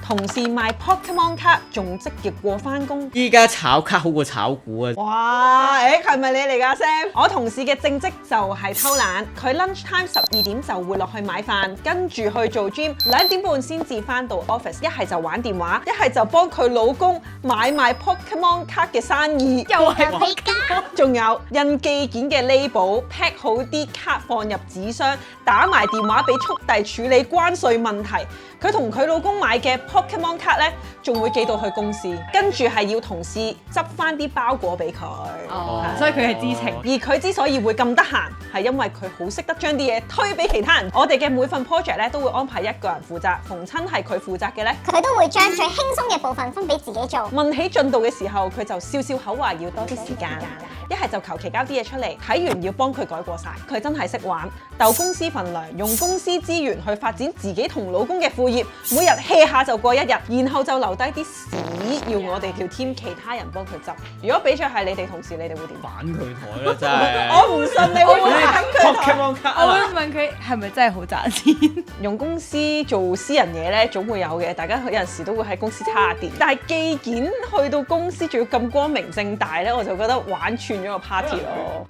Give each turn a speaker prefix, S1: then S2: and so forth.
S1: 同事賣 Pokemon 卡仲積極過返工。
S2: 依家炒卡好過炒股啊！
S1: 哇！係咪你嚟㗎 Sam？我同事嘅正職就係偷懶，佢 lunch time 12點就會落去買飯，跟住去做 gym， 2點半先至返到 office。一係就玩電話，一係就幫佢老公買賣 Pokemon 卡嘅生意。
S3: 又係你家，
S1: 仲有印寄件嘅 label，pack 好啲卡放入紙箱，打埋電話俾速遞處理關稅問題。佢同佢老公買嘅 Pokemon 卡呢，仲會寄到去公司，跟住係要同事執翻啲包裹俾佢。
S3: 所以佢係知情。
S1: 而佢之所以會咁得閒，係因為佢好識得將啲嘢推俾其他人。我哋嘅每份 project 咧都會安排一個人負責，逢親係佢負責嘅咧，
S4: 佢都會將最輕鬆嘅部分分俾自己做。
S1: 問起進度嘅時候，佢就笑笑口話要多啲時間，一係就求其交啲嘢出嚟，睇完要幫佢改過晒。佢真係識玩，鬥公司份糧，用公司資源去發展自己同老公嘅副業，每日 hea 下就過一日，然後就留低啲屎要我哋條 team 其他人幫佢執。如果比賽係你哋同事，你哋會點？
S2: 反佢台啦真係。
S1: 我唔信你會反佢台。
S2: Pokemon 卡
S3: 我會
S2: 啊！
S3: 問佢係咪真係好賺錢？
S1: 用公司做私人嘢咧，總會有嘅。大家有陣時都會喺公司差啲，但係寄件去到公司仲要咁光明正大咧，我就覺得玩串咗個 party 咯。